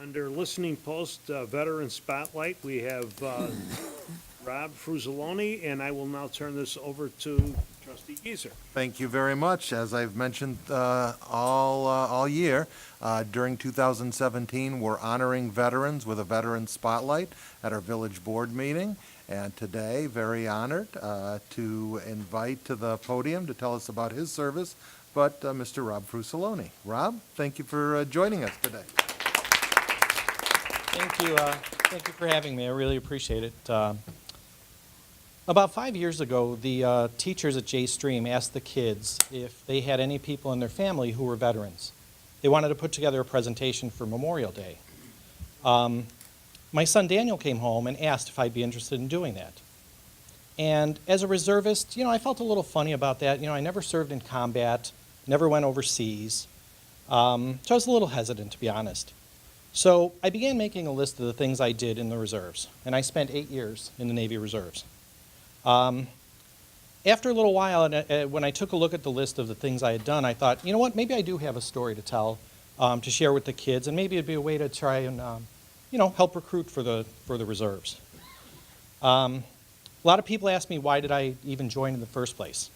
Under Listening Post Veteran Spotlight, we have Rob Frusolone, and I will now turn this over to Trustee Geezer. Thank you very much. As I've mentioned all year, during 2017, we're honoring veterans with a Veteran Spotlight at our village board meeting. And today, very honored to invite to the podium to tell us about his service, but Mr. Rob Frusolone. Rob, thank you for joining us today. Thank you. Thank you for having me. I really appreciate it. About 5 years ago, the teachers at J Stream asked the kids if they had any people in their family who were veterans. They wanted to put together a presentation for Memorial Day. My son Daniel came home and asked if I'd be interested in doing that. And as a reservist, I felt a little funny about that. I never served in combat, never went overseas. So I was a little hesitant, to be honest. So I began making a list of the things I did in the reserves, and I spent 8 years in the Navy Reserves. After a little while, when I took a look at the list of the things I had done, I thought, you know what, maybe I do have a story to tell, to share with the kids, and maybe it'd be a way to try and, help recruit for the reserves. A lot of people ask me, why did I even join in the first place?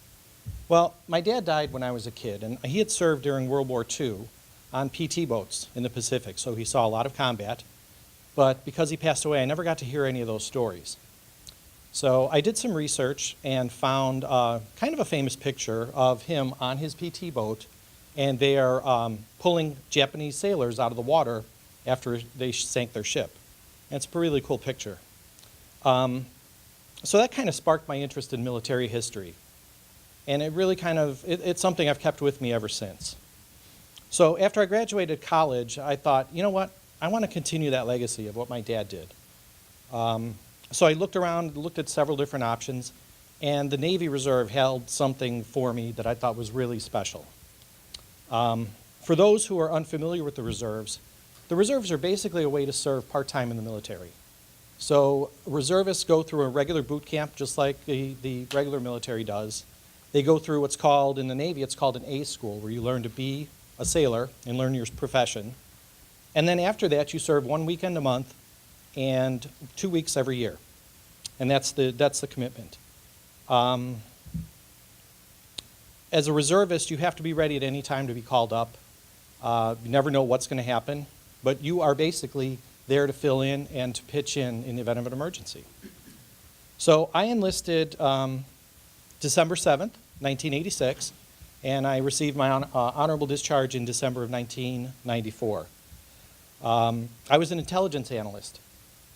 Well, my dad died when I was a kid, and he had served during World War II on PT boats in the Pacific, so he saw a lot of combat. But because he passed away, I never got to hear any of those stories. So I did some research and found kind of a famous picture of him on his PT boat, and they are pulling Japanese sailors out of the water after they sank their ship. And it's a really cool picture. So that kind of sparked my interest in military history. And it really it's something I've kept with me ever since. So after I graduated college, I thought, you know what, I want to continue that legacy of what my dad did. So I looked around, looked at several different options, and the Navy Reserve held something for me that I thought was really special. For those who are unfamiliar with the reserves are basically a way to serve part-time in the military. So reservists go through a regular boot camp, just like the regular military does. They go through what's called, in the Navy, it's called an A school, where you learn to be a sailor and learn your profession. And then after that, you serve 1 weekend a month and 2 weeks every year. And that's the commitment. As a reservist, you have to be ready at any time to be called up. You never know what's going to happen, but you are basically there to fill in and to pitch in the event of an emergency. So I enlisted December 7th, 1986, and I received my honorable discharge in December of 1994. I was an intelligence analyst,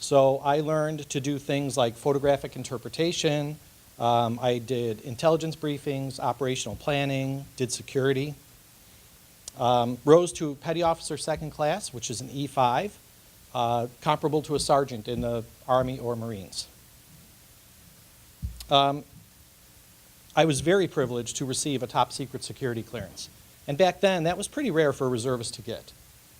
so I learned to do things like photographic interpretation. I did intelligence briefings, operational planning, did security. Rose to Petty Officer Second Class, which is an E5, comparable to a sergeant in the Army or Marines. I was very privileged to receive a top secret security clearance. And back then, that was pretty rare for a reservist to get.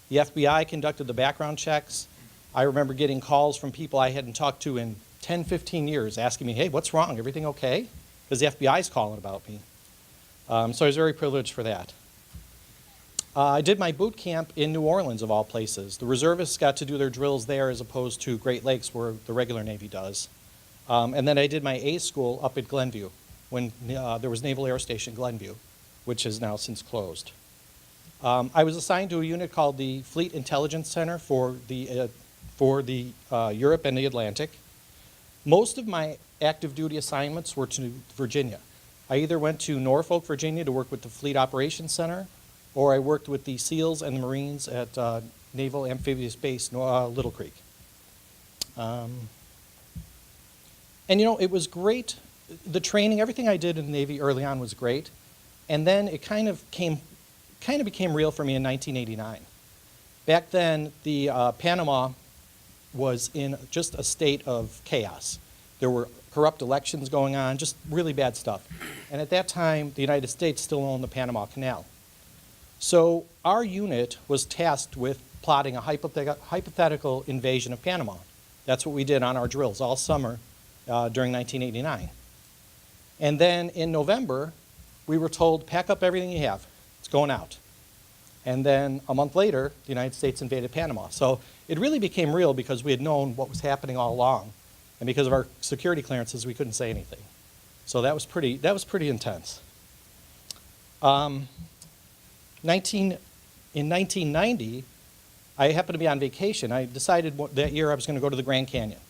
The FBI conducted the background checks. I remember getting calls from people I hadn't talked to in 10, 15 years asking me, hey, what's wrong? Everything okay? Because the FBI's calling about me. So I was very privileged for that. I did my boot camp in New Orleans, of all places. The reservists got to do their drills there as opposed to Great Lakes, where the regular Navy does. And then I did my A school up at Glenview, when there was Naval Air Station Glenview, which has now since closed. I was assigned to a unit called the Fleet Intelligence Center for the Europe and the Atlantic. Most of my active duty assignments were to Virginia. I either went to Norfolk, Virginia to work with the Fleet Operations Center, or I worked with the SEALs and the Marines at Naval Amphibious Base, Little Creek. And it was great. The training, everything I did in the Navy early on was great. And then it kind of became real for me in 1989. Back then, the Panama was in just a state of chaos. There were corrupt elections going on, just really bad stuff. And at that time, the United States still owned the Panama Canal. So our unit was tasked with plotting a hypothetical invasion of Panama. That's what we did on our drills all summer during 1989. And then in November, we were told, pack up everything you have. It's going out. And then a month later, the United States invaded Panama. So it really became real because we had known what was happening all along. And because of our security clearances, we couldn't say anything. So that was pretty intense. 1990, I happened to be on vacation. I decided that year I was going to go to the Grand Canyon.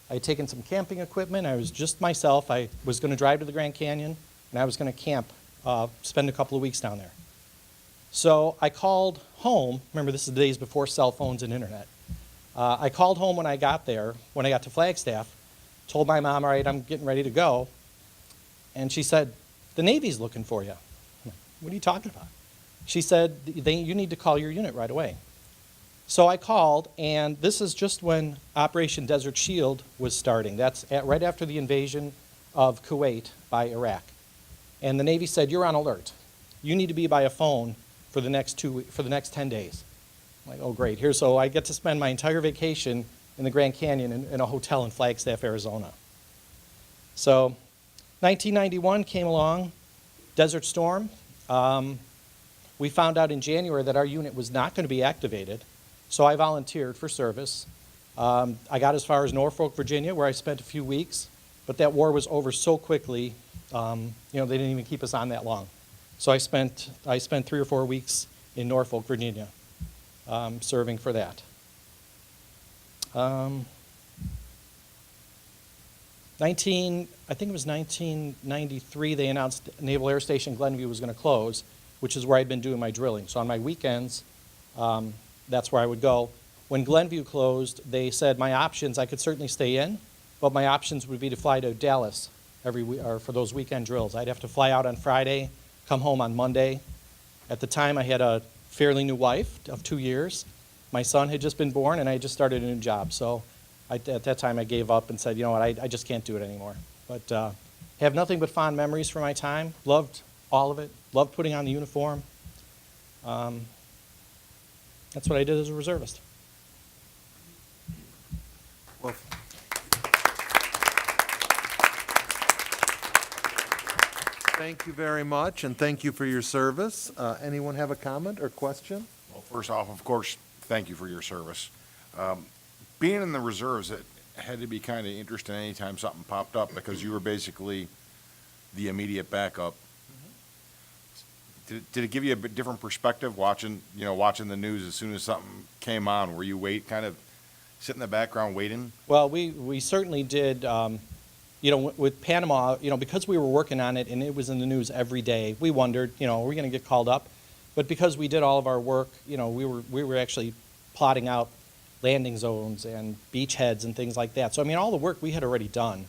I had taken some camping equipment. I was just myself. I was going to drive to the Grand Canyon, and I was going to camp, spend a couple of weeks down there. So I called home. Remember, this is the days before cell phones and internet. I called home when I got there, when I got to Flagstaff, told my mom, all right, I'm getting ready to go. And she said, the Navy's looking for you. I'm like, what are you talking about? She said, you need to call your unit right away. So I called, and this is just when Operation Desert Shield was starting. That's right after the invasion of Kuwait by Iraq. And the Navy said, you're on alert. You need to be by a phone for the next 10 days. I'm like, oh, great. So I get to spend my entire vacation in the Grand Canyon in a hotel in Flagstaff, Arizona. So 1991 came along, Desert Storm. We found out in January that our unit was not going to be activated, so I volunteered for service. I got as far as Norfolk, Virginia, where I spent a few weeks, but that war was over so quickly, they didn't even keep us on that long. So I spent 3 or 4 weeks in Norfolk, Virginia, serving for that. I think it was 1993, they announced Naval Air Station Glenview was going to close, which is where I'd been doing my drilling. So on my weekends, that's where I would go. When Glenview closed, they said my options, I could certainly stay in, but my options would be to fly to Dallas for those weekend drills. I'd have to fly out on Friday, come home on Monday. At the time, I had a fairly new wife of 2 years. My son had just been born, and I had just started a new job. So at that time, I gave up and said, you know what, I just can't do it anymore. But have nothing but fond memories from my time. Loved all of it. Loved putting on the uniform. That's what I did as a reservist. Well, thank you very much, and thank you for your service. Anyone have a comment or question? Well, first off, of course, thank you for your service. Being in the reserves, it had to be kind of interesting anytime something popped up because you were basically the immediate backup. Did it give you a bit different perspective watching the news as soon as something came on? Were you kind of sit in the background waiting? Well, we certainly did. With Panama, because we were working on it and it was in the news every day, we wondered, are we going to get called up? But because we did all of our work, we were actually plotting out landing zones and beachheads and things like that. So, all the work we had already done.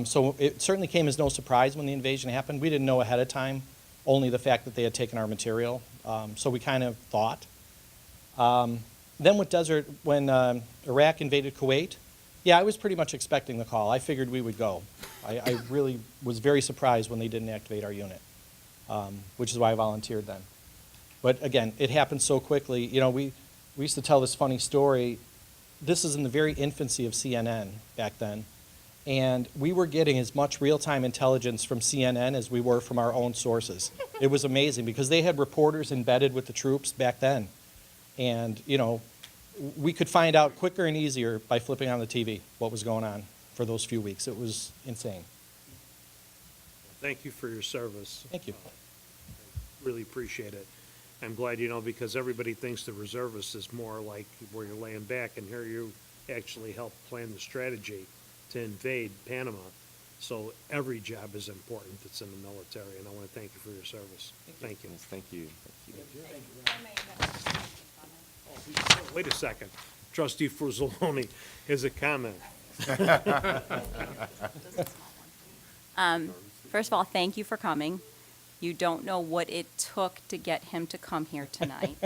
So it certainly came as no surprise when the invasion happened. We didn't know ahead of time, only the fact that they had taken our material. So we kind of thought. Then when Iraq invaded Kuwait, yeah, I was pretty much expecting the call. I figured we would go. I really was very surprised when they didn't activate our unit, which is why I volunteered then. But again, it happened so quickly. We used to tell this funny story. This is in the very infancy of CNN back then. And we were getting as much real-time intelligence from CNN as we were from our own sources. It was amazing because they had reporters embedded with the troops back then. And, we could find out quicker and easier by flipping on the TV what was going on for those few weeks. It was insane. Thank you for your service. Thank you. Really appreciate it. I'm glad, because everybody thinks the reservist is more like where you're laying back, and here you actually help plan the strategy to invade Panama. So every job is important that's in the military, and I want to thank you for your service. Thank you. Yes, thank you. Oh, wait a second. Trustee Frusolone has a comment. First of all, thank you for coming. You don't know what it took to get him to come here tonight.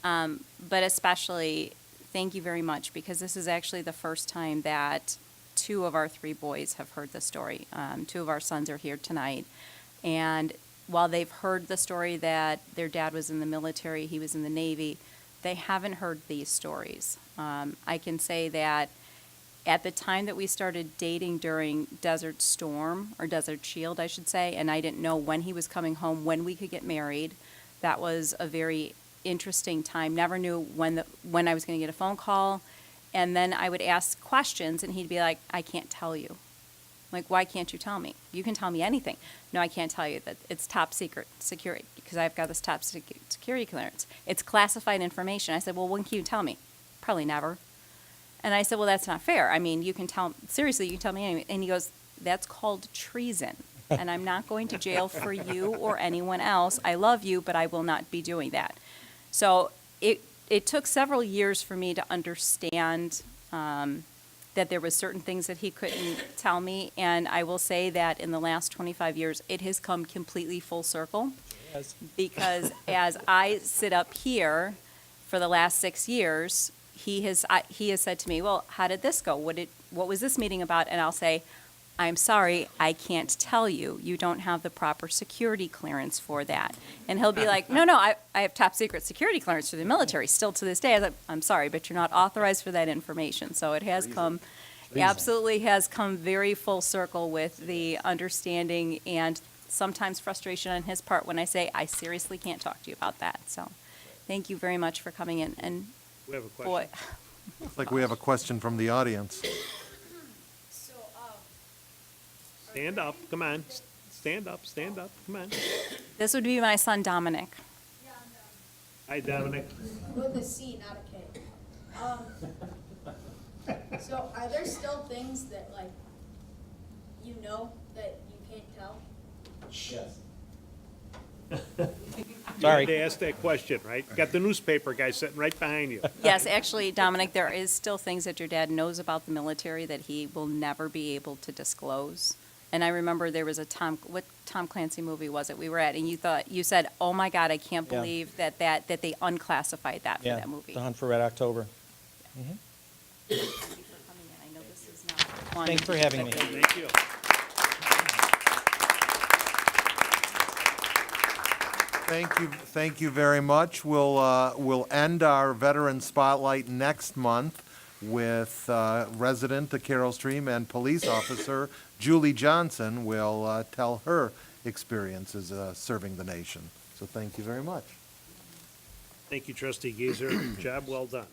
But especially, thank you very much, because this is actually the first time that 2 of our 3 boys have heard the story. 2 of our sons are here tonight. And while they've heard the story that their dad was in the military, he was in the Navy, they haven't heard these stories. I can say that at the time that we started dating during Desert Storm, or Desert Shield, I should say, and I didn't know when he was coming home, when we could get married, that was a very interesting time. Never knew when I was going to get a phone call. And then I would ask questions, and he'd be like, I can't tell you. Like, why can't you tell me? You can tell me anything. No, I can't tell you that. It's top secret security because I've got this top security clearance. It's classified information. I said, well, when can you tell me? Probably never. And I said, well, that's not fair. I mean, you can seriously, you can tell me anything. And he goes, that's called treason. And I'm not going to jail for you or anyone else. I love you, but I will not be doing that. So it took several years for me to understand that there was certain things that he couldn't tell me. And I will say that in the last 25 years, it has come completely full circle. Yes. Because as I sit up here for the last 6 years, he has said to me, well, how did this go? What was this meeting about? And I'll say, I'm sorry, I can't tell you. You don't have the proper security clearance for that. And he'll be like, no, I have top secret security clearance for the military still to this day. I was like, I'm sorry, but you're not authorized for that information. So it has come, absolutely has come very full circle with the understanding and sometimes frustration on his part when I say, I seriously can't talk to you about that. So thank you very much for coming in. And We have a question. boy, Looks like we have a question from the audience. Stand up, come on. Stand up, come on. this would be my son Dominic. Hi, Dominic. With a C, not a K. So are there still things that, like, you know that you can't tell? You Sorry. had to ask that question, right? Got the newspaper guy sitting right behind you. Yes, actually, Dominic, there is still things that your dad knows about the military that he will never be able to disclose. And I remember there was what Tom Clancy movie was it we were at, and you said, oh my God, I can't Yeah. believe that they unclassified that for Yeah, that movie. The Hunt for Red October. Thank you for coming in. I know this is not fun. Thanks for having me. Thank you. Thank you very much. We'll end our Veteran Spotlight next month with resident of Carroll Stream and police officer Julie Johnson will tell her experiences serving the nation. So thank you very much. Thank you, trustee Gazer. Job well done.